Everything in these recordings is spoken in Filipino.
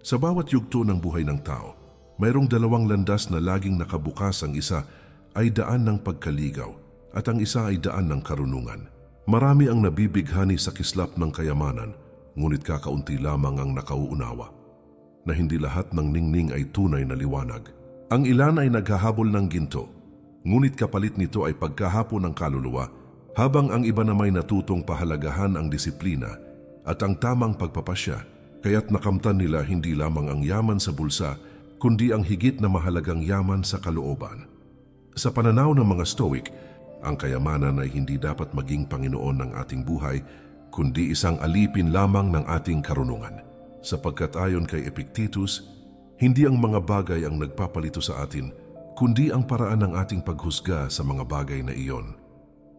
Sa bawat yugto ng buhay ng tao, mayroong dalawang landas na laging nakabukas. Ang isa ay daan ng pagkaligaw at ang isa ay daan ng karunungan. Marami ang nabibighani sa kislap ng kayamanan, ngunit kakaunti lamang ang nakauunawa na hindi lahat ng ningning ay tunay na liwanag. Ang ilan ay naghahabol ng ginto, ngunit kapalit nito ay pagkahapon ng kaluluwa, habang ang iba na may natutong pahalagahan ang disiplina at ang tamang pagpapasya, kaya't nakamtan nila hindi lamang ang yaman sa bulsa, kundi ang higit na mahalagang yaman sa kalooban. Sa pananaw ng mga Stoic, ang kayamanan ay hindi dapat maging Panginoon ng ating buhay, kundi isang alipin lamang ng ating karunungan. Sapagkat ayon kay Epictetus, hindi ang mga bagay ang nagpapalito sa atin, kundi ang paraan ng ating paghusga sa mga bagay na iyon.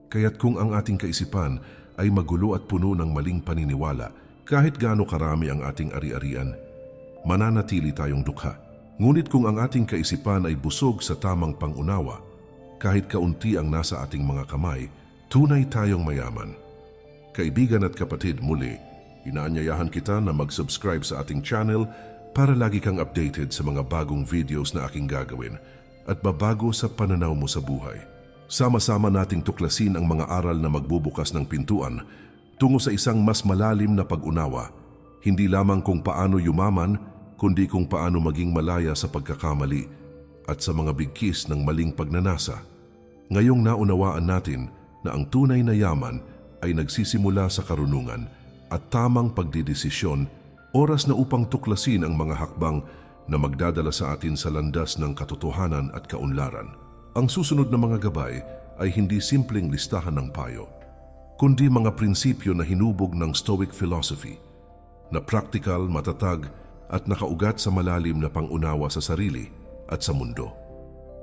Kaya't kung ang ating kaisipan ay magulo at puno ng maling paniniwala, kahit gaano karami ang ating ari-arian, mananatili tayong dukha. Ngunit kung ang ating kaisipan ay busog sa tamang pangunawa, kahit kaunti ang nasa ating mga kamay, tunay tayong mayaman. Kaibigan at kapatid, muli, inaanyayahan kita na mag-subscribe sa ating channel para lagi kang updated sa mga bagong videos na aking gagawin at babago sa pananaw mo sa buhay. Sama-sama nating tuklasin ang mga aral na magbubukas ng pintuan tungo sa isang mas malalim na pag-unawa, hindi lamang kung paano yumaman, kundi kung paano maging malaya sa pagkakamali at sa mga bigkis ng maling pagnanasa. Ngayong naunawaan natin na ang tunay na yaman ay nagsisimula sa karunungan at tamang pagdidesisyon, oras na upang tuklasin ang mga hakbang na magdadala sa atin sa landas ng katotohanan at kaunlaran. Ang susunod na mga gabay ay hindi simpleng listahan ng payo, kundi mga prinsipyo na hinubog ng Stoic philosophy, na praktikal, matatag at nakaugat sa malalim na pangunawa sa sarili at sa mundo.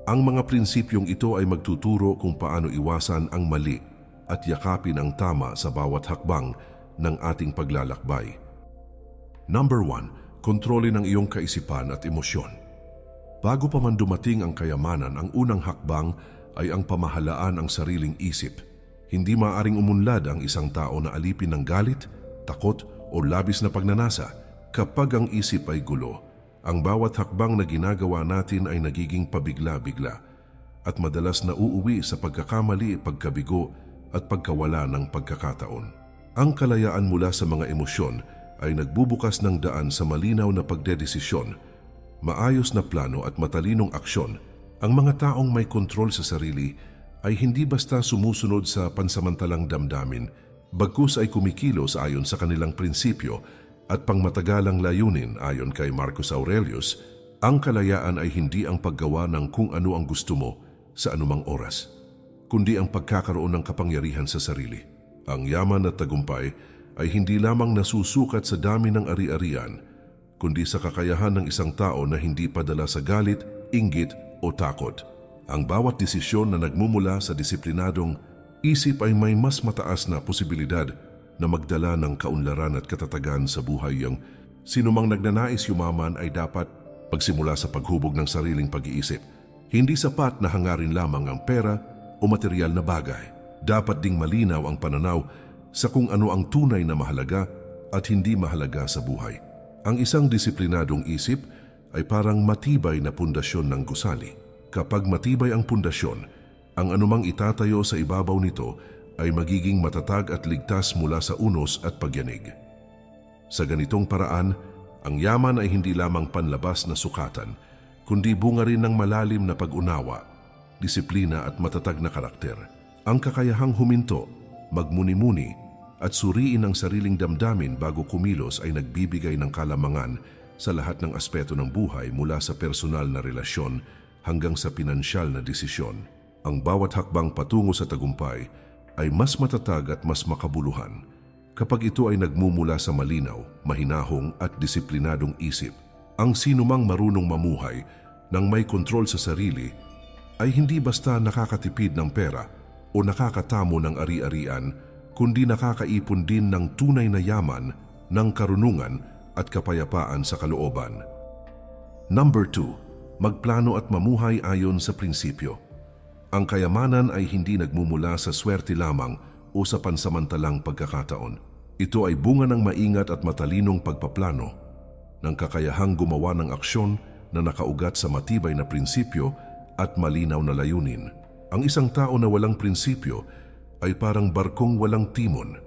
Ang mga prinsipyong ito ay magtuturo kung paano iwasan ang mali at yakapin ang tama sa bawat hakbang ng ating paglalakbay. Number 1, kontrolin ang iyong kaisipan at emosyon. Bago pa man dumating ang kayamanan, ang unang hakbang ay ang pamahalaan ang sariling isip. Hindi maaaring umunlad ang isang tao na alipin ng galit, takot o labis na pagnanasa kapag ang isip ay gulo. Ang bawat hakbang na ginagawa natin ay nagiging pabigla-bigla at madalas na uuwi sa pagkakamali, pagkabigo at pagkawala ng pagkakataon. Ang kalayaan mula sa mga emosyon ay nagbubukas ng daan sa malinaw na pagdedesisyon, maayos na plano at matalinong aksyon. Ang mga taong may kontrol sa sarili ay hindi basta sumusunod sa pansamantalang damdamin, bagkus ay kumikilos ayon sa kanilang prinsipyo at pangmatagalang layunin. Ayon kay Marcus Aurelius, ang kalayaan ay hindi ang paggawa ng kung ano ang gusto mo sa anumang oras, kundi ang pagkakaroon ng kapangyarihan sa sarili. Ang yaman at tagumpay ay hindi lamang nasusukat sa dami ng ari-arian, kundi sa kakayahan ng isang tao na hindi padala sa galit, inggit o takot. Ang bawat desisyon na nagmumula sa disiplinadong isip ay may mas mataas na posibilidad na magdala ng kaunlaran at katatagan sa buhay. Ang sinumang nagnanais yumaman ay dapat pagsimula sa paghubog ng sariling pag-iisip. Hindi sapat na hangarin lamang ang pera o material na bagay. Dapat ding malinaw ang pananaw sa kung ano ang tunay na mahalaga at hindi mahalaga sa buhay. Ang isang disiplinadong isip ay parang matibay na pundasyon ng gusali. Kapag matibay ang pundasyon, ang anumang itatayo sa ibabaw nito ay magiging matatag at ligtas mula sa unos at pagyanig. Sa ganitong paraan, ang yaman ay hindi lamang panlabas na sukatan, kundi bunga rin ng malalim na pag-unawa, disiplina at matatag na karakter. Ang kakayahang huminto, magmuni-muni at suriin ang sariling damdamin bago kumilos ay nagbibigay ng kalamangan sa lahat ng aspeto ng buhay, mula sa personal na relasyon hanggang sa pinansyal na desisyon. Ang bawat hakbang patungo sa tagumpay ay mas matatag at mas makabuluhan kapag ito ay nagmumula sa malinaw, mahinahong at disiplinadong isip. Ang sinumang marunong mamuhay ng may kontrol sa sarili ay hindi basta nakakatipid ng pera o nakakatamo ng ari-arian, kundi nakakaipon din ng tunay na yaman, ng karunungan at kapayapaan sa kalooban. Number 2, magplano at mamuhay ayon sa prinsipyo. Ang kayamanan ay hindi nagmumula sa swerte lamang o sa pansamantalang pagkakataon. Ito ay bunga ng maingat at matalinong pagpaplano. ng kakayahang gumawa ng aksyon na nakaugat sa matibay na prinsipyo at malinaw na layunin. Ang isang tao na walang prinsipyo ay parang barkong walang timon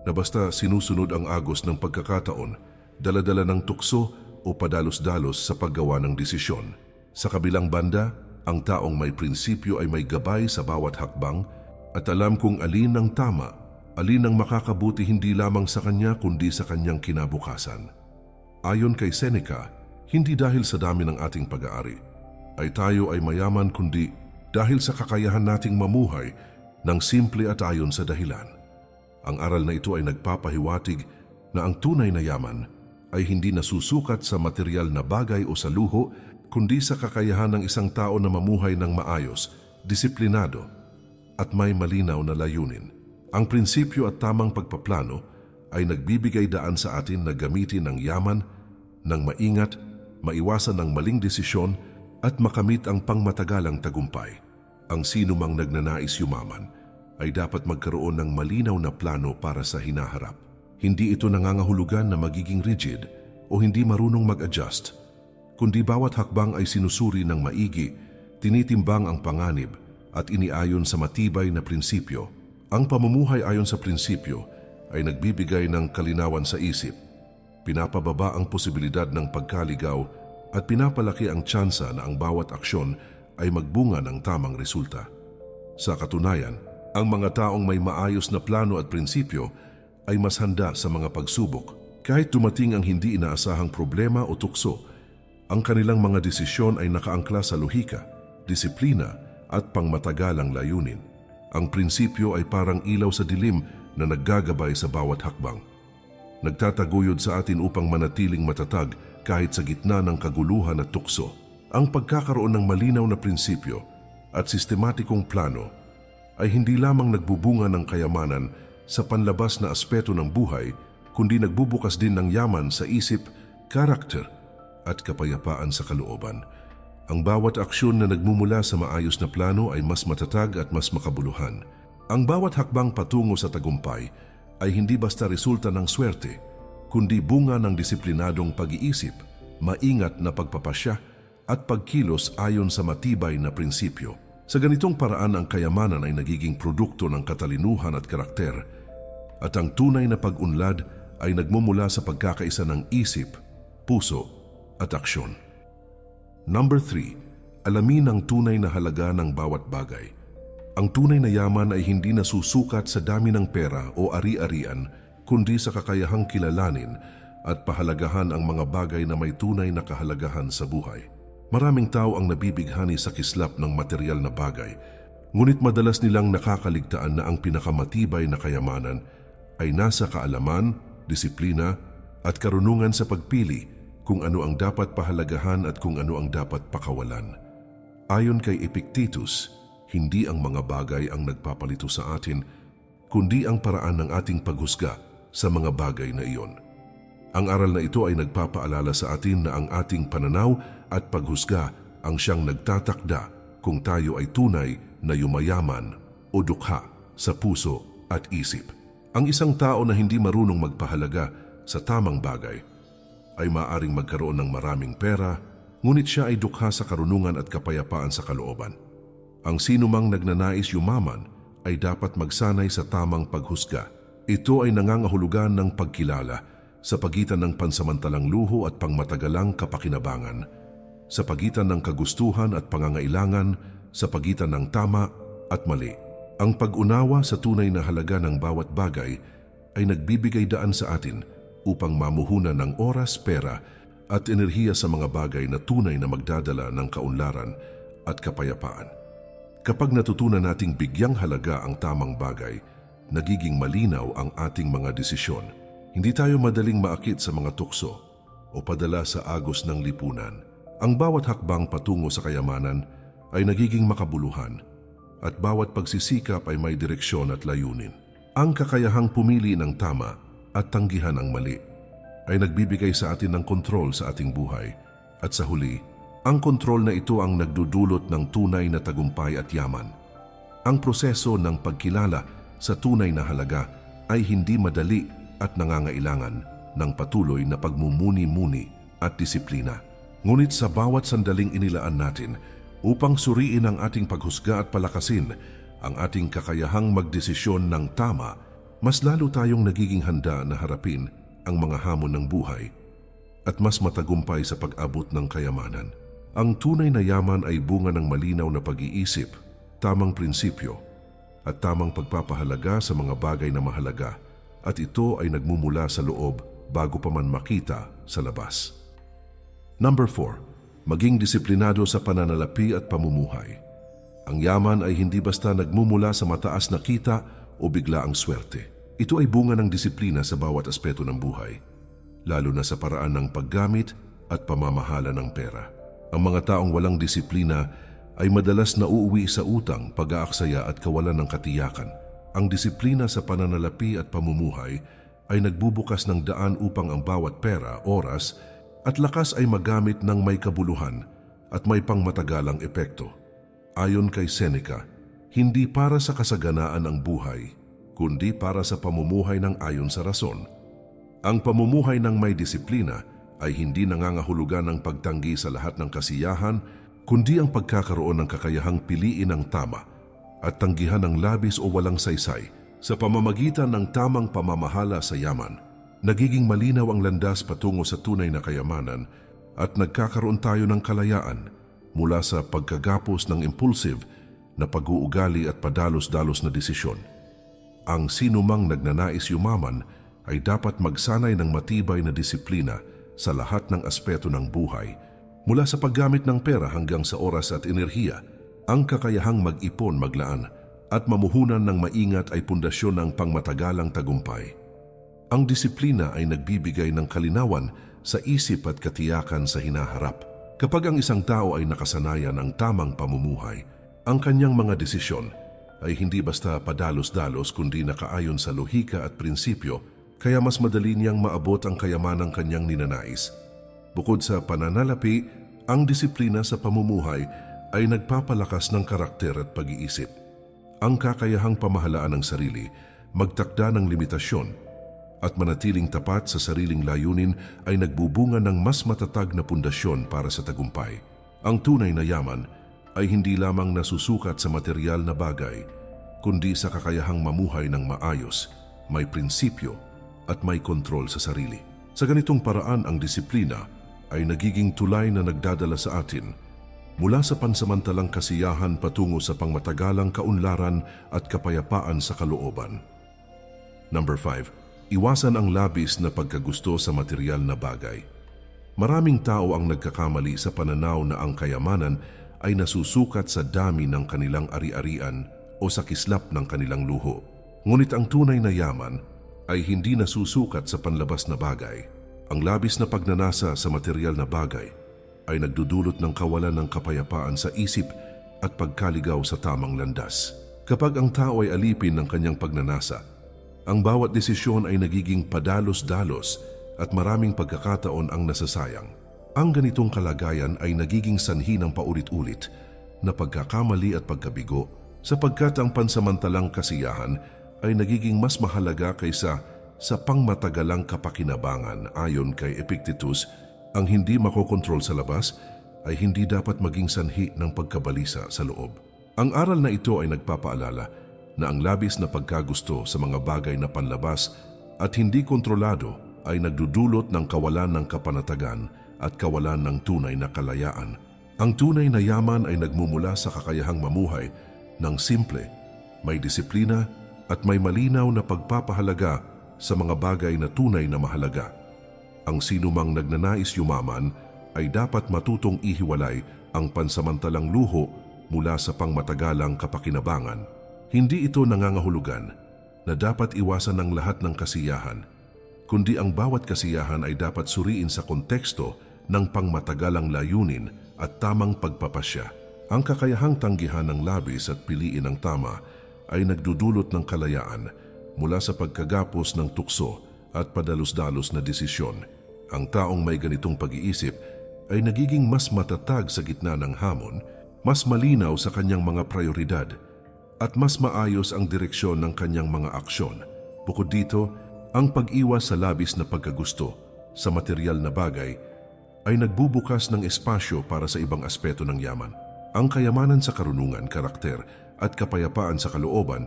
na basta sinusunod ang agos ng pagkakataon, daladala ng tukso o padalos-dalos sa paggawa ng desisyon. Sa kabilang banda, ang taong may prinsipyo ay may gabay sa bawat hakbang at alam kung alin ang tama, alin ang makakabuti hindi lamang sa kanya kundi sa kanyang kinabukasan. Ayon kay Seneca, hindi dahil sa dami ng ating pag-aari ay tayo ay mayaman kundi dahil sa kakayahan nating mamuhay ng simple at ayon sa dahilan. Ang aral na ito ay nagpapahiwatig na ang tunay na yaman ay hindi nasusukat sa material na bagay o sa luho, kundi sa kakayahan ng isang tao na mamuhay ng maayos, disiplinado, at may malinaw na layunin. Ang prinsipyo at tamang pagpaplano ay nagbibigay daan sa atin na gamitin ang yaman ng maingat, maiwasan ng maling desisyon at makamit ang pangmatagalang tagumpay. Ang sinumang nagnanais yumaman ay dapat magkaroon ng malinaw na plano para sa hinaharap. Hindi ito nangangahulugan na magiging rigid o hindi marunong mag-adjust, kundi bawat hakbang ay sinusuri ng maigi, tinitimbang ang panganib at iniayon sa matibay na prinsipyo. Ang pamumuhay ayon sa prinsipyo ay nagbibigay ng kalinawan sa isip, pinapababa ang posibilidad ng pagkaligaw at pinapalaki ang tsansa na ang bawat aksyon ay magbunga ng tamang resulta. Sa katunayan, ang mga taong may maayos na plano at prinsipyo ay mas handa sa mga pagsubok. Kahit dumating ang hindi inaasahang problema o tukso, ang kanilang mga desisyon ay nakaangkla sa lohika, disiplina at pangmatagalang layunin. Ang prinsipyo ay parang ilaw sa dilim na naggagabay sa bawat hakbang. Nagtataguyod sa atin upang manatiling matatag kahit sa gitna ng kaguluhan at tukso. Ang pagkakaroon ng malinaw na prinsipyo at sistematikong plano ay hindi lamang nagbubunga ng kayamanan sa panlabas na aspeto ng buhay, kundi nagbubukas din ng yaman sa isip, karakter at kapayapaan sa kalooban. Ang bawat aksyon na nagmumula sa maayos na plano ay mas matatag at mas makabuluhan. Ang bawat hakbang patungo sa tagumpay ay hindi basta resulta ng swerte, kundi bunga ng disiplinadong pag-iisip, maingat na pagpapasya at pagkilos ayon sa matibay na prinsipyo. Sa ganitong paraan, ang kayamanan ay nagiging produkto ng katalinuhan at karakter, at ang tunay na pag-unlad ay nagmumula sa pagkakaisa ng isip, puso at aksyon. Number 3, alamin ang tunay na halaga ng bawat bagay. Ang tunay na yaman ay hindi nasusukat sa dami ng pera o ari-arian, kundi sa kakayahang kilalanin at pahalagahan ang mga bagay na may tunay na kahalagahan sa buhay. Maraming tao ang nabibighani sa kislap ng material na bagay, ngunit madalas nilang nakakaligtaan na ang pinakamatibay na kayamanan ay nasa kaalaman, disiplina at karunungan sa pagpili kung ano ang dapat pahalagahan at kung ano ang dapat pakawalan. Ayon kay Epictetus, hindi ang mga bagay ang nagpapalito sa atin, kundi ang paraan ng ating paghusga sa mga bagay na iyon. Ang aral na ito ay nagpapaalala sa atin na ang ating pananaw at paghusga ang siyang nagtatakda kung tayo ay tunay na yumayaman o dukha sa puso at isip. Ang isang tao na hindi marunong magpahalaga sa tamang bagay ay maaaring magkaroon ng maraming pera, ngunit siya ay dukha sa karunungan at kapayapaan sa kalooban. Ang sinumang nagnanais yumaman ay dapat magsanay sa tamang paghusga. Ito ay nangangahulugan ng pagkilala sa pagitan ng pansamantalang luho at pangmatagalang kapakinabangan, sa pagitan ng kagustuhan at pangangailangan, sa pagitan ng tama at mali. Ang pag-unawa sa tunay na halaga ng bawat bagay ay nagbibigay daan sa atin upang mamuhunan ng oras, pera at enerhiya sa mga bagay na tunay na magdadala ng kaunlaran at kapayapaan. Kapag natutunan nating bigyang halaga ang tamang bagay, nagiging malinaw ang ating mga desisyon. Hindi tayo madaling maakit sa mga tukso o padala sa agos ng lipunan. Ang bawat hakbang patungo sa kayamanan ay nagiging makabuluhan at bawat pagsisikap ay may direksyon at layunin. Ang kakayahang pumili ng tama at tanggihan ang mali ay nagbibigay sa atin ng kontrol sa ating buhay. At sa huli, ang kontrol na ito ang nagdudulot ng tunay na tagumpay at yaman. Ang proseso ng pagkilala sa tunay na halaga ay hindi madali at nangangailangan ng patuloy na pagmumuni-muni at disiplina. Ngunit sa bawat sandaling inilaan natin upang suriin ang ating paghusga at palakasin ang ating kakayahang magdesisyon ng tama, mas lalo tayong nagiging handa na harapin ang mga hamon ng buhay at mas matagumpay sa pag-abot ng kayamanan. Ang tunay na yaman ay bunga ng malinaw na pag-iisip, tamang prinsipyo, at tamang pagpapahalaga sa mga bagay na mahalaga, at ito ay nagmumula sa loob bago pa man makita sa labas. Number 4. Maging disiplinado sa pananalapi at pamumuhay. Ang yaman ay hindi basta nagmumula sa mataas na kita o biglaang swerte. Ito ay bunga ng disiplina sa bawat aspeto ng buhay, lalo na sa paraan ng paggamit at pamamahala ng pera. Ang mga taong walang disiplina ay madalas nauuwi sa utang, pag-aaksaya at kawalan ng katiyakan. Ang disiplina sa pananalapi at pamumuhay ay nagbubukas ng daan upang ang bawat pera, oras at lakas ay magamit ng may kabuluhan at may pangmatagalang epekto. Ayon kay Seneca, hindi para sa kasaganaan ang buhay, kundi para sa pamumuhay ng ayon sa rason. Ang pamumuhay ng may disiplina ay hindi nangangahulugan ng pagtanggi sa lahat ng kasiyahan, kundi ang pagkakaroon ng kakayahang piliin ang tama at tanggihan ng labis o walang saysay sa pamamagitan ng tamang pamamahala sa yaman. Nagiging malinaw ang landas patungo sa tunay na kayamanan at nagkakaroon tayo ng kalayaan mula sa pagkagapos ng impulsive na pag-uugali at padalos-dalos na desisyon. Ang sinumang nagnanais yumaman ay dapat magsanay ng matibay na disiplina sa lahat ng aspeto ng buhay, mula sa paggamit ng pera hanggang sa oras at enerhiya. Ang kakayahang mag-ipon, maglaan at mamuhunan ng maingat ay pundasyon ng pangmatagalang tagumpay. Ang disiplina ay nagbibigay ng kalinawan sa isip at katiyakan sa hinaharap. Kapag ang isang tao ay nakasanayan ng tamang pamumuhay, ang kanyang mga desisyon ay hindi basta padalos-dalos kundi nakaayon sa lohika at prinsipyo, kaya mas madali niyang maabot ang kayamanang kanyang ninanais. Bukod sa pananalapi, ang disiplina sa pamumuhay ay nagpapalakas ng karakter at pag-iisip. Ang kakayahang pamahalaan ng sarili, magtakda ng limitasyon, at manatiling tapat sa sariling layunin ay nagbubunga ng mas matatag na pundasyon para sa tagumpay. Ang tunay na yaman ay hindi lamang nasusukat sa material na bagay, kundi sa kakayahang mamuhay ng maayos, may prinsipyo, at may kontrol sa sarili. Sa ganitong paraan, ang disiplina ay nagiging tulay na nagdadala sa atin mula sa pansamantalang kasiyahan patungo sa pangmatagalang kaunlaran at kapayapaan sa kalooban. Number 5. Iwasan ang labis na pagkagusto sa material na bagay. Maraming tao ang nagkakamali sa pananaw na ang kayamanan ay nasusukat sa dami ng kanilang ari-arian o sa kislap ng kanilang luho. Ngunit ang tunay na yaman ay hindi nasusukat sa panlabas na bagay. Ang labis na pagnanasa sa material na bagay ay nagdudulot ng kawalan ng kapayapaan sa isip at pagkaligaw sa tamang landas. Kapag ang tao ay alipin ng kanyang pagnanasa, ang bawat desisyon ay nagiging padalos-dalos at maraming pagkakataon ang nasasayang. Ang ganitong kalagayan ay nagiging sanhi ng paulit-ulit na pagkakamali at pagkabigo, sapagkat ang pansamantalang kasiyahan ay nagiging mas mahalaga kaysa sa pangmatagalang kapakinabangan. Ayon kay Epictetus, ang hindi makokontrol sa labas ay hindi dapat maging sanhi ng pagkabalisa sa loob. Ang aral na ito ay nagpapaalala na ang labis na pagkagusto sa mga bagay na panlabas at hindi kontrolado ay nagdudulot ng kawalan ng kapanatagan at kawalan ng tunay na kalayaan. Ang tunay na yaman ay nagmumula sa kakayahang mamuhay ng simple, may disiplina at may malinaw na pagpapahalaga sa mga bagay na tunay na mahalaga. Ang sinumang nagnanais yumaman ay dapat matutong ihiwalay ang pansamantalang luho mula sa pangmatagalang kapakinabangan. Hindi ito nangangahulugan na dapat iwasan ang lahat ng kasiyahan, kundi ang bawat kasiyahan ay dapat suriin sa konteksto ng pangmatagalang layunin at tamang pagpapasya. Ang kakayahang tanggihan ng labis at piliin ang tama ay nagdudulot ng kalayaan mula sa pagkagapos ng tukso at padalos-dalos na desisyon. Ang taong may ganitong pag-iisip ay nagiging mas matatag sa gitna ng hamon, mas malinaw sa kanyang mga prioridad, at mas maayos ang direksyon ng kanyang mga aksyon. Bukod dito, ang pag-iwas sa labis na pagkagusto sa material na bagay ay nagbubukas ng espasyo para sa ibang aspeto ng yaman. Ang kayamanan sa karunungan, karakter at kapayapaan sa kalooban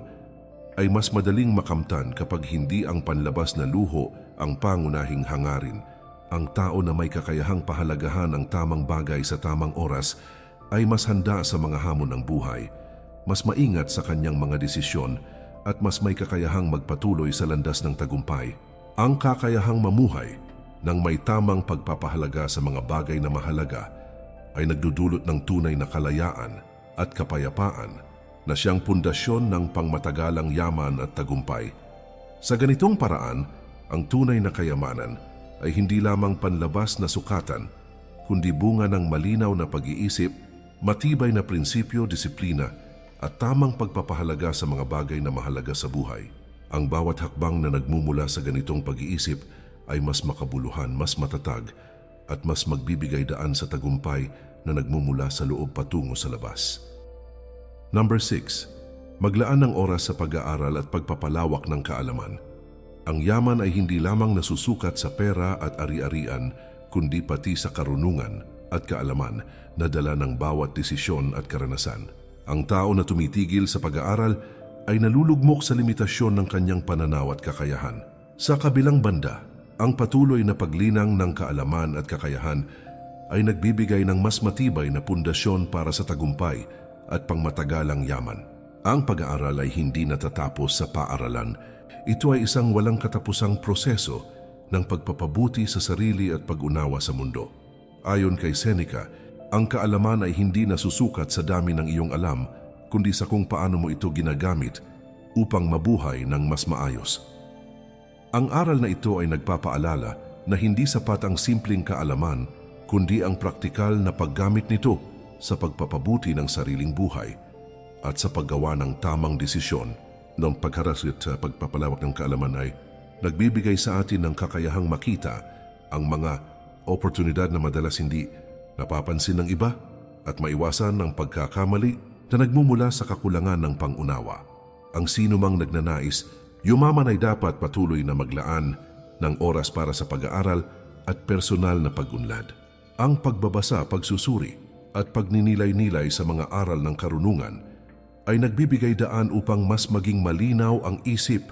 ay mas madaling makamtan kapag hindi ang panlabas na luho ang pangunahing hangarin. Ang tao na may kakayahang pahalagahan ang tamang bagay sa tamang oras ay mas handa sa mga hamon ng buhay, mas maingat sa kanyang mga desisyon at mas may kakayahang magpatuloy sa landas ng tagumpay. Ang kakayahang mamuhay ng may tamang pagpapahalaga sa mga bagay na mahalaga ay nagdudulot ng tunay na kalayaan at kapayapaan na siyang pundasyon ng pangmatagalang yaman at tagumpay. Sa ganitong paraan, ang tunay na kayamanan ay hindi lamang panlabas na sukatan, kundi bunga ng malinaw na pag-iisip, matibay na prinsipyo, disiplina at tamang pagpapahalaga sa mga bagay na mahalaga sa buhay. Ang bawat hakbang na nagmumula sa ganitong pag-iisip ay mas makabuluhan, mas matatag at mas magbibigay daan sa tagumpay na nagmumula sa loob patungo sa labas. Number 6. Maglaan ng oras sa pag-aaral at pagpapalawak ng kaalaman. Ang yaman ay hindi lamang nasusukat sa pera at ari-arian, kundi pati sa karunungan at kaalaman na dala ng bawat desisyon at karanasan. Ang tao na tumitigil sa pag-aaral ay nalulugmok sa limitasyon ng kanyang pananaw at kakayahan. Sa kabilang banda, ang patuloy na paglinang ng kaalaman at kakayahan ay nagbibigay ng mas matibay na pundasyon para sa tagumpay at pangmatagalang yaman. Ang pag-aaral ay hindi natatapos sa paaralan. Ito ay isang walang katapusang proseso ng pagpapabuti sa sarili at pag-unawa sa mundo. Ayon kay Seneca, ang kaalaman ay hindi nasusukat sa dami ng iyong alam, kundi sa kung paano mo ito ginagamit upang mabuhay ng mas maayos. Ang aral na ito ay nagpapaalala na hindi sapat ang simpleng kaalaman, kundi ang praktikal na paggamit nito sa pagpapabuti ng sariling buhay at sa paggawa ng tamang desisyon. Ng pagharasit sa pagpapalawak ng kaalaman ay nagbibigay sa atin ng kakayahang makita ang mga oportunidad na madalas hindi napapansin ng iba at maiwasan ng pagkakamali na nagmumula sa kakulangan ng pangunawa. Ang sino mang nagnanais, yumaman ay dapat patuloy na maglaan ng oras para sa pag-aaral at personal na pag-unlad. Ang pagbabasa, pagsusuri at pagninilay-nilay sa mga aral ng karunungan ay nagbibigay daan upang mas maging malinaw ang isip,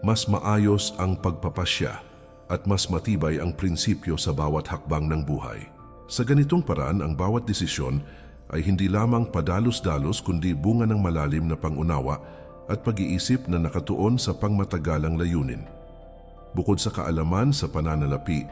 mas maayos ang pagpapasya at mas matibay ang prinsipyo sa bawat hakbang ng buhay. Sa ganitong paraan, ang bawat desisyon ay hindi lamang padalos-dalos kundi bunga ng malalim na pangunawa at pag-iisip na nakatuon sa pangmatagalang layunin. Bukod sa kaalaman sa pananalapi,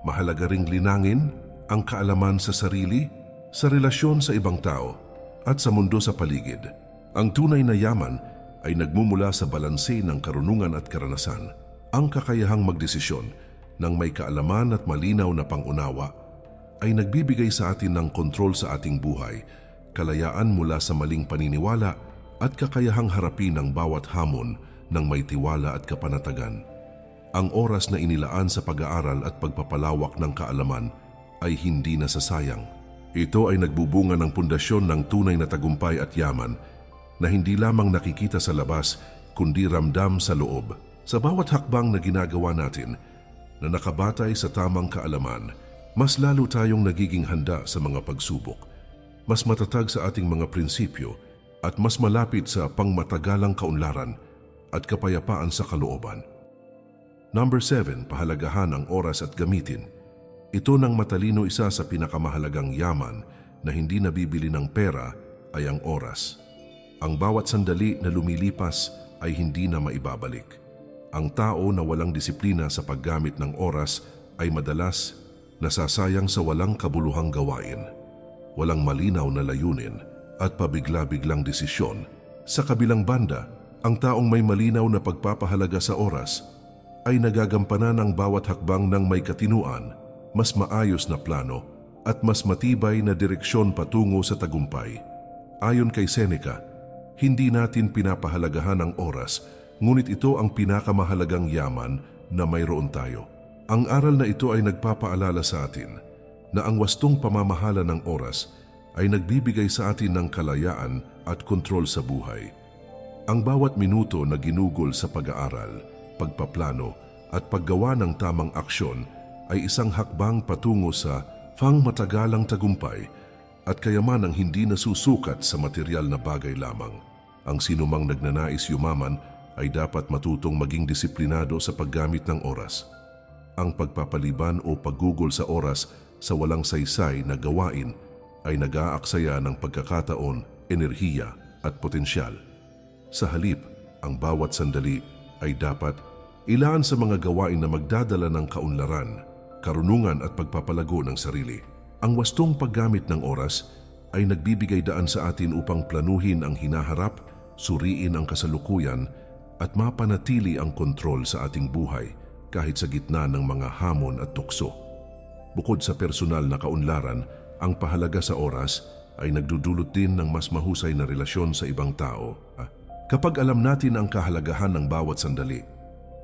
mahalaga ring linangin ang kaalaman sa sarili, sa relasyon sa ibang tao at sa mundo sa paligid. Ang tunay na yaman ay nagmumula sa balanse ng karunungan at karanasan. Ang kakayahang magdesisyon ng may kaalaman at malinaw na pangunawa ay nagbibigay sa atin ng kontrol sa ating buhay, kalayaan mula sa maling paniniwala at kakayahang harapin ang bawat hamon ng may tiwala at kapanatagan. Ang oras na inilaan sa pag-aaral at pagpapalawak ng kaalaman ay hindi nasasayang. Ito ay nagbubunga ng pundasyon ng tunay na tagumpay at yaman na hindi lamang nakikita sa labas kundi ramdam sa loob. Sa bawat hakbang na ginagawa natin na nakabatay sa tamang kaalaman, mas lalo tayong nagiging handa sa mga pagsubok, mas matatag sa ating mga prinsipyo at mas malapit sa pangmatagalang kaunlaran at kapayapaan sa kalooban. Number 7, pahalagahan ang oras at gamitin. Ito ng matalino, isa sa pinakamahalagang yaman na hindi nabibili ng pera ay ang oras. Ang bawat sandali na lumilipas ay hindi na maibabalik. Ang tao na walang disiplina sa paggamit ng oras ay madalas nasasayang sa walang kabuluhang gawain, walang malinaw na layunin at pabigla-biglang desisyon. Sa kabilang banda, ang taong may malinaw na pagpapahalaga sa oras ay nagagampanan ang bawat hakbang ng may katinuan, mas maayos na plano at mas matibay na direksyon patungo sa tagumpay. Ayon kay Seneca, hindi natin pinapahalagahan ang oras, ngunit ito ang pinakamahalagang yaman na mayroon tayo. Ang aral na ito ay nagpapaalala sa atin na ang wastong pamamahala ng oras ay nagbibigay sa atin ng kalayaan at kontrol sa buhay. Ang bawat minuto na ginugol sa pag-aaral, pagpaplano at paggawa ng tamang aksyon ay isang hakbang patungo sa pangmatagalang tagumpay at kayamanang hindi nasusukat sa material na bagay lamang. Ang sinumang nagnanais yumaman ay dapat matutong maging disiplinado sa paggamit ng oras. Ang pagpapaliban o paggugol sa oras sa walang saysay na gawain ay nag-aaksaya ng pagkakataon, enerhiya at potensyal. Sa halip, ang bawat sandali ay dapat ilaan sa mga gawain na magdadala ng kaunlaran, karunungan at pagpapalago ng sarili. Ang wastong paggamit ng oras ay nagbibigay daan sa atin upang planuhin ang hinaharap, suriin ang kasalukuyan at mapanatili ang kontrol sa ating buhay kahit sa gitna ng mga hamon at tukso. Bukod sa personal na kaunlaran, ang pahalaga sa oras ay nagdudulot din ng mas mahusay na relasyon sa ibang tao. Kapag alam natin ang kahalagahan ng bawat sandali,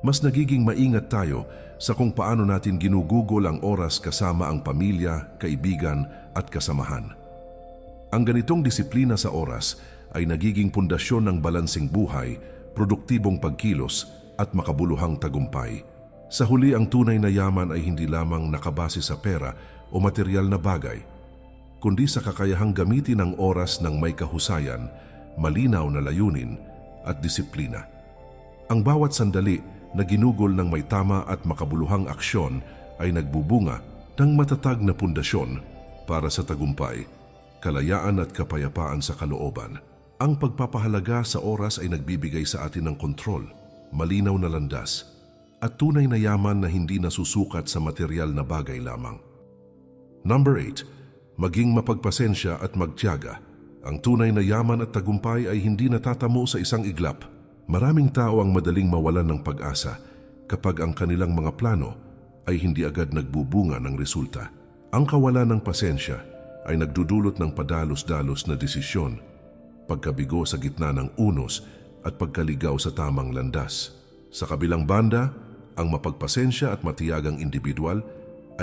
mas nagiging maingat tayo sa kung paano natin ginugugol ang oras kasama ang pamilya, kaibigan at kasamahan. Ang ganitong disiplina sa oras ay nagiging pundasyon ng balansing buhay, produktibong pagkilos at makabuluhang tagumpay. Sa huli, ang tunay na yaman ay hindi lamang nakabase sa pera o material na bagay, kundi sa kakayahang gamitin ang oras ng may kahusayan, malinaw na layunin at disiplina. Ang bawat sandali na ginugol ng may tama at makabuluhang aksyon ay nagbubunga ng matatag na pundasyon para sa tagumpay, kalayaan at kapayapaan sa kalooban. Ang pagpapahalaga sa oras ay nagbibigay sa atin ng kontrol, malinaw na landas, at tunay na yaman na hindi nasusukat sa material na bagay lamang. Number 8. Maging mapagpasensya at magtiyaga. Ang tunay na yaman at tagumpay ay hindi natatamo sa isang iglap. Maraming tao ang madaling mawalan ng pag-asa kapag ang kanilang mga plano ay hindi agad nagbubunga ng resulta. Ang kawalan ng pasensya ay nagdudulot ng padalos-dalos na desisyon, pagkabigo sa gitna ng unos at pagkaligaw sa tamang landas. Sa kabilang banda, ang mapagpasensya at matiyagang individual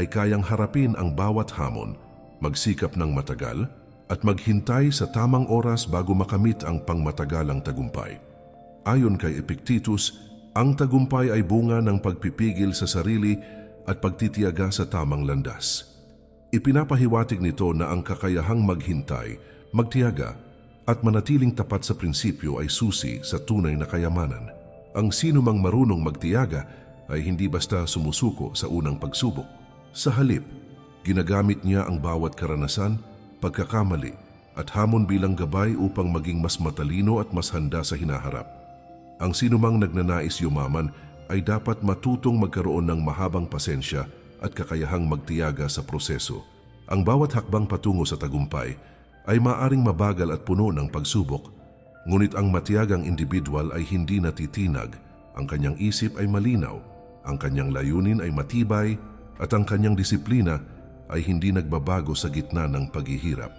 ay kayang harapin ang bawat hamon, magsikap ng matagal at maghintay sa tamang oras bago makamit ang pangmatagalang tagumpay. Ayon kay Epictetus, ang tagumpay ay bunga ng pagpipigil sa sarili at pagtitiyaga sa tamang landas. Ipinapahiwatig nito na ang kakayahang maghintay, magtiyaga at manatiling tapat sa prinsipyo ay susi sa tunay na kayamanan. Ang sinumang marunong magtiyaga ay hindi basta sumusuko sa unang pagsubok. Sa halip, ginagamit niya ang bawat karanasan, pagkakamali at hamon bilang gabay upang maging mas matalino at mas handa sa hinaharap. Ang sinumang nagnanais yumaman ay dapat matutong magkaroon ng mahabang pasensya at kakayahang magtiyaga sa proseso. Ang bawat hakbang patungo sa tagumpay ay maaring mabagal at puno ng pagsubok, ngunit ang matiyagang individual ay hindi natitinag, ang kanyang isip ay malinaw, ang kanyang layunin ay matibay, at ang kanyang disiplina ay hindi nagbabago sa gitna ng paghihirap.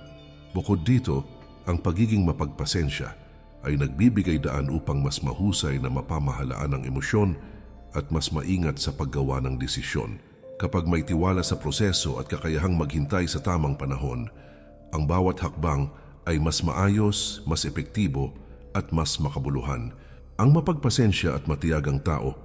Bukod dito, ang pagiging mapagpasensya ay nagbibigay daan upang mas mahusay na mapamahalaan ang emosyon at mas maingat sa paggawa ng desisyon. Kapag may tiwala sa proseso at kakayahang maghintay sa tamang panahon, ang bawat hakbang ay mas maayos, mas epektibo at mas makabuluhan. Ang mapagpasensya at matiyagang tao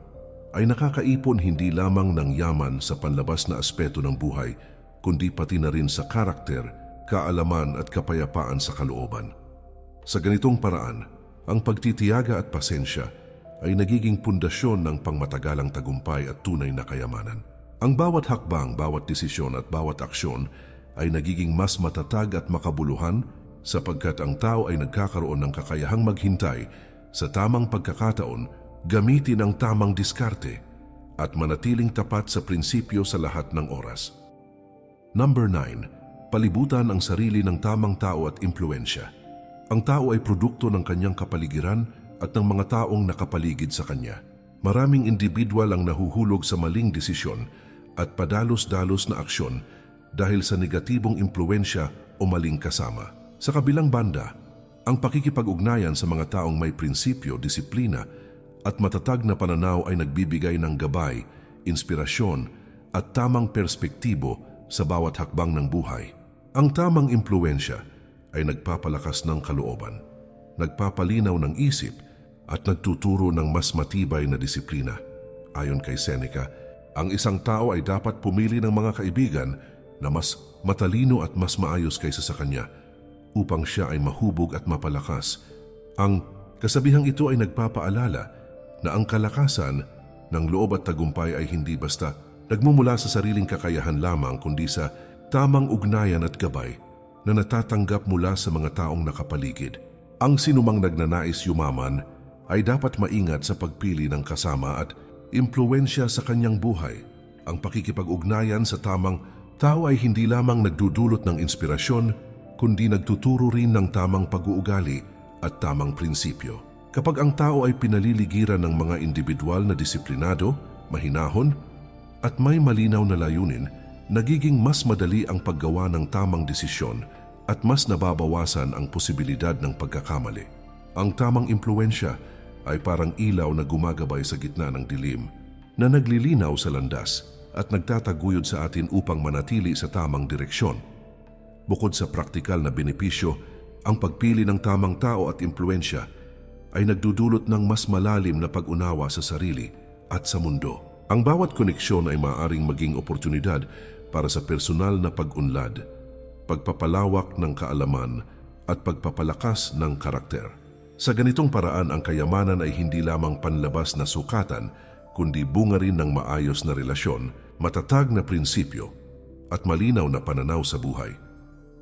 ay nakakaipon hindi lamang ng yaman sa panlabas na aspeto ng buhay, kundi pati na rin sa karakter, kaalaman at kapayapaan sa kalooban. Sa ganitong paraan, ang pagtitiyaga at pasensya ay nagiging pundasyon ng pangmatagalang tagumpay at tunay na kayamanan. Ang bawat hakbang, bawat desisyon at bawat aksyon ay nagiging mas matatag at makabuluhan sapagkat ang tao ay nagkakaroon ng kakayahang maghintay sa tamang pagkakataon, gamitin ang tamang diskarte at manatiling tapat sa prinsipyo sa lahat ng oras. Number 9. Palibutan ang sarili ng tamang tao at impluensya. Ang tao ay produkto ng kanyang kapaligiran at ng mga taong nakapaligid sa kanya. Maraming individual ang nahuhulog sa maling desisyon at padalos-dalos na aksyon dahil sa negatibong impluensya o maling kasama. Sa kabilang banda, ang pakikipag-ugnayan sa mga taong may prinsipyo, disiplina at matatag na pananaw ay nagbibigay ng gabay, inspirasyon at tamang perspektibo sa bawat hakbang ng buhay. Ang tamang impluensya ay nagpapalakas ng kalooban, nagpapalinaw ng isip at nagtuturo ng mas matibay na disiplina. Ayon kay Seneca, ang isang tao ay dapat pumili ng mga kaibigan na mas matalino at mas maayos kaysa sa kanya upang siya ay mahubog at mapalakas. Ang kasabihang ito ay nagpapaalala na ang kalakasan ng loob at tagumpay ay hindi basta nagmumula sa sariling kakayahan lamang kundi sa tamang ugnayan at gabay na natatanggap mula sa mga taong nakapaligid. Ang sinumang nagnanais yumaman ay dapat maingat sa pagpili ng kasama at impluwensya sa kanyang buhay. Ang pakikipag-ugnayan sa tamang tao ay hindi lamang nagdudulot ng inspirasyon, kundi nagtuturo rin ng tamang pag-uugali at tamang prinsipyo. Kapag ang tao ay pinaliligiran ng mga individual na disiplinado, mahinahon, at may malinaw na layunin, nagiging mas madali ang paggawa ng tamang desisyon at mas nababawasan ang posibilidad ng pagkakamali. Ang tamang impluwensya ay parang ilaw na gumagabay sa gitna ng dilim, na naglilinaw sa landas at nagtataguyod sa atin upang manatili sa tamang direksyon. Bukod sa praktikal na benepisyo, ang pagpili ng tamang tao at impluwensya ay nagdudulot ng mas malalim na pag-unawa sa sarili at sa mundo. Ang bawat koneksyon ay maaaring maging oportunidad para sa personal na pag-unlad, pagpapalawak ng kaalaman at pagpapalakas ng karakter. Sa ganitong paraan, ang kayamanan ay hindi lamang panlabas na sukatan, kundi bunga rin ng maayos na relasyon, matatag na prinsipyo at malinaw na pananaw sa buhay.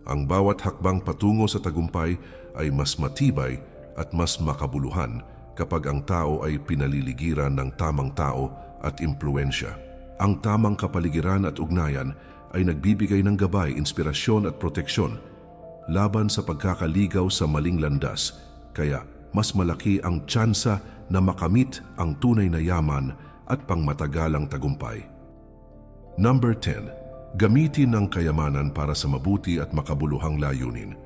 Ang bawat hakbang patungo sa tagumpay ay mas matibay at mas makabuluhan kapag ang tao ay pinaliligiran ng tamang tao at impluwensya. Ang tamang kapaligiran at ugnayan ay nagbibigay ng gabay, inspirasyon at proteksyon laban sa pagkakaligaw sa maling landas, kaya mas malaki ang tsansa na makamit ang tunay na yaman at pangmatagalang tagumpay. Number 10. Gamitin ang kayamanan para sa mabuti at makabuluhang layunin.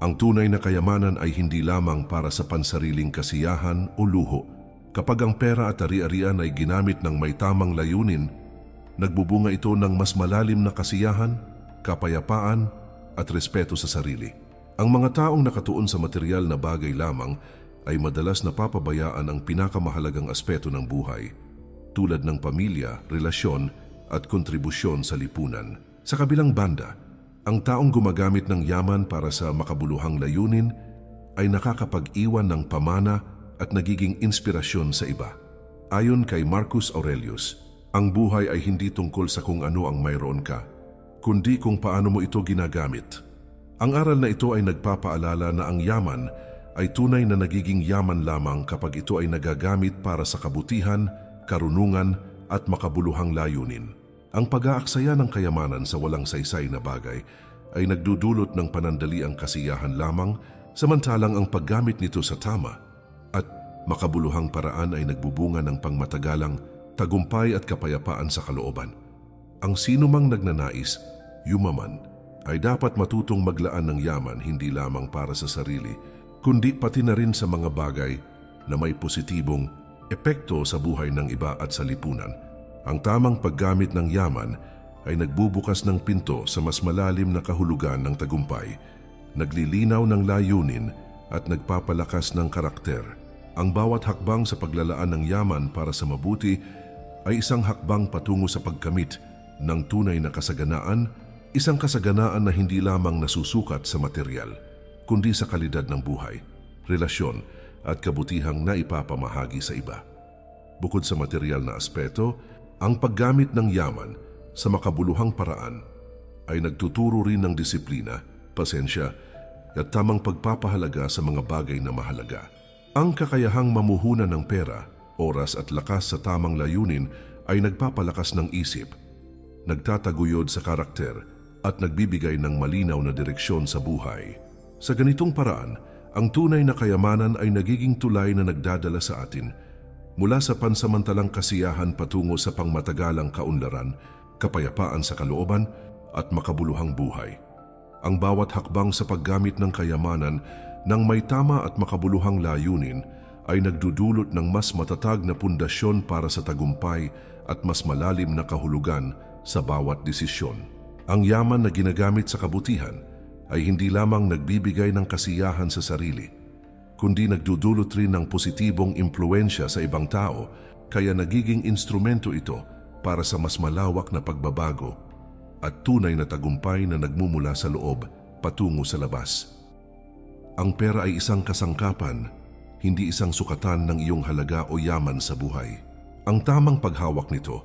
Ang tunay na kayamanan ay hindi lamang para sa pansariling kasiyahan o luho. Kapag ang pera at ari-arian ay ginamit ng may tamang layunin, nagbubunga ito ng mas malalim na kasiyahan, kapayapaan at respeto sa sarili. Ang mga taong nakatuon sa material na bagay lamang ay madalas napapabayaan ang pinakamahalagang aspeto ng buhay, tulad ng pamilya, relasyon at kontribusyon sa lipunan. Sa kabilang banda, ang taong gumagamit ng yaman para sa makabuluhang layunin ay nakakapag-iwan ng pamana at nagiging inspirasyon sa iba. Ayon kay Marcus Aurelius, ang buhay ay hindi tungkol sa kung ano ang mayroon ka, kundi kung paano mo ito ginagamit. Ang aral na ito ay nagpapaalala na ang yaman ay tunay na nagiging yaman lamang kapag ito ay nagagamit para sa kabutihan, karunungan at makabuluhang layunin. Ang pag-aaksaya ng kayamanan sa walang saysay na bagay ay nagdudulot ng panandaliang kasiyahan lamang, samantalang ang paggamit nito sa tama at makabuluhang paraan ay nagbubunga ng pangmatagalang tagumpay at kapayapaan sa kalooban. Ang sinumang nagnanais, yumaman, ay dapat matutong maglaan ng yaman hindi lamang para sa sarili, kundi pati na rin sa mga bagay na may positibong epekto sa buhay ng iba at sa lipunan. Ang tamang paggamit ng yaman ay nagbubukas ng pinto sa mas malalim na kahulugan ng tagumpay, naglilinaw ng layunin at nagpapalakas ng karakter. Ang bawat hakbang sa paglalaan ng yaman para sa mabuti ay isang hakbang patungo sa pagkamit ng tunay na kasaganaan, isang kasaganaan na hindi lamang nasusukat sa material, kundi sa kalidad ng buhay, relasyon at kabutihang naipapamahagi sa iba. Bukod sa material na aspeto, ang paggamit ng yaman sa makabuluhang paraan ay nagtuturo rin ng disiplina, pasensya at tamang pagpapahalaga sa mga bagay na mahalaga. Ang kakayahang mamuhunan ng pera, oras at lakas sa tamang layunin ay nagpapalakas ng isip, nagtataguyod sa karakter at nagbibigay ng malinaw na direksyon sa buhay. Sa ganitong paraan, ang tunay na kayamanan ay nagiging tulay na nagdadala sa atin mula sa pansamantalang kasiyahan patungo sa pangmatagalang kaunlaran, kapayapaan sa kalooban at makabuluhang buhay. Ang bawat hakbang sa paggamit ng kayamanan ng may tama at makabuluhang layunin ay nagdudulot ng mas matatag na pundasyon para sa tagumpay at mas malalim na kahulugan sa bawat desisyon. Ang yaman na ginagamit sa kabutihan ay hindi lamang nagbibigay ng kasiyahan sa sarili, kundi nagdudulot rin ng positibong impluwensya sa ibang tao, kaya nagiging instrumento ito para sa mas malawak na pagbabago at tunay na tagumpay na nagmumula sa loob patungo sa labas. Ang pera ay isang kasangkapan, hindi isang sukatan ng iyong halaga o yaman sa buhay. Ang tamang paghawak nito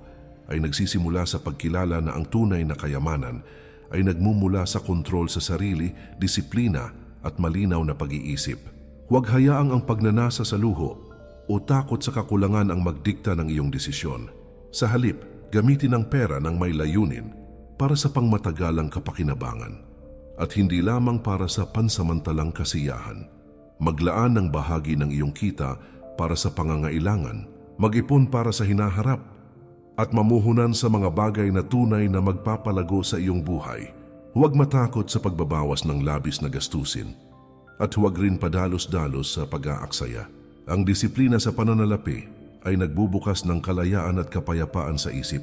ay nagsisimula sa pagkilala na ang tunay na kayamanan ay nagmumula sa kontrol sa sarili, disiplina at malinaw na pag-iisip. Huwag hayaang ang pagnanasa sa luho o takot sa kakulangan ang magdikta ng iyong desisyon. Sa halip, gamitin ang pera ng may layunin para sa pangmatagalang kapakinabangan at hindi lamang para sa pansamantalang kasiyahan. Maglaan ng bahagi ng iyong kita para sa pangangailangan, mag-ipon para sa hinaharap, at mamuhunan sa mga bagay na tunay na magpapalago sa iyong buhay. Huwag matakot sa pagbabawas ng labis na gastusin at huwag rin padalos-dalos sa pag-aaksaya. Ang disiplina sa pananalapi ay nagbubukas ng kalayaan at kapayapaan sa isip.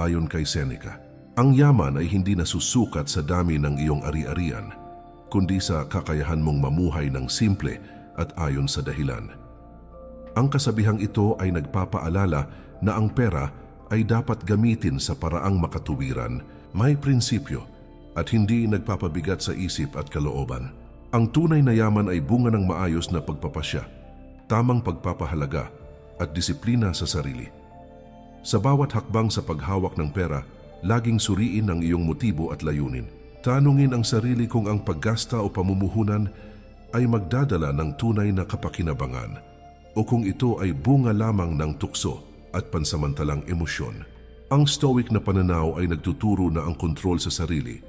Ayon kay Seneca, ang yaman ay hindi nasusukat sa dami ng iyong ari-arian, kundi sa kakayahan mong mamuhay ng simple at ayon sa dahilan. Ang kasabihang ito ay nagpapaalala na ang pera ay dapat gamitin sa paraang makatuwiran, may prinsipyo, at hindi nagpapabigat sa isip at kalooban. Ang tunay na yaman ay bunga ng maayos na pagpapasya, tamang pagpapahalaga, at disiplina sa sarili. Sa bawat hakbang sa paghawak ng pera, laging suriin ang iyong motibo at layunin. Tanungin ang sarili kung ang paggasta o pamumuhunan ay magdadala ng tunay na kapakinabangan o kung ito ay bunga lamang ng tukso at pansamantalang emosyon. Ang stoic na pananaw ay nagtuturo na ang kontrol sa sarili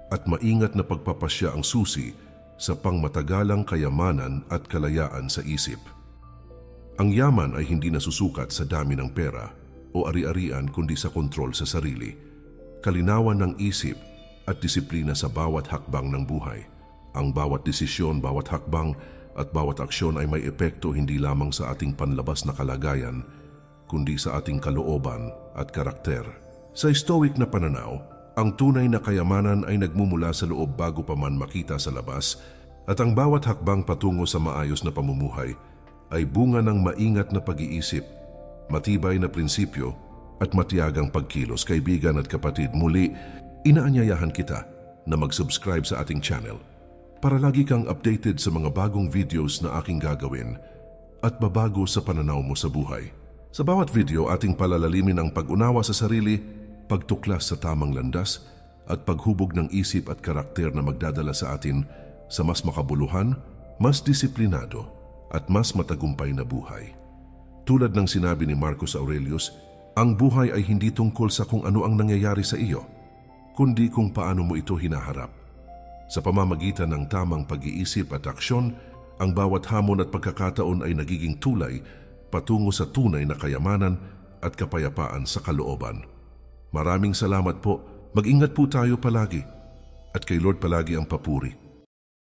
at maingat na pagpapasya ang susi sa pangmatagalang kayamanan at kalayaan sa isip. Ang yaman ay hindi nasusukat sa dami ng pera o ari-arian kundi sa kontrol sa sarili, kalinawan ng isip at disiplina sa bawat hakbang ng buhay. Ang bawat desisyon, bawat hakbang at bawat aksyon ay may epekto hindi lamang sa ating panlabas na kalagayan, kundi sa ating kalooban at karakter. Sa stoic na pananaw, ang tunay na kayamanan ay nagmumula sa loob bago pa man makita sa labas, at ang bawat hakbang patungo sa maayos na pamumuhay ay bunga ng maingat na pag-iisip, matibay na prinsipyo at matiyagang pagkilos. Kaibigan at kapatid, muli inaanyayahan kita na mag-subscribe sa ating channel para lagi kang updated sa mga bagong videos na aking gagawin at babago sa pananaw mo sa buhay. Sa bawat video, ating palalalimin ang pag-unawa sa sarili, pagtuklas sa tamang landas at paghubog ng isip at karakter na magdadala sa atin sa mas makabuluhan, mas disiplinado at mas matagumpay na buhay. Tulad ng sinabi ni Marcus Aurelius, ang buhay ay hindi tungkol sa kung ano ang nangyayari sa iyo, kundi kung paano mo ito hinaharap. Sa pamamagitan ng tamang pag-iisip at aksyon, ang bawat hamon at pagkakataon ay nagiging tulay patungo sa tunay na kayamanan at kapayapaan sa kalooban. Maraming salamat po. Mag-ingat po tayo palagi at kay Lord palagi ang papuri.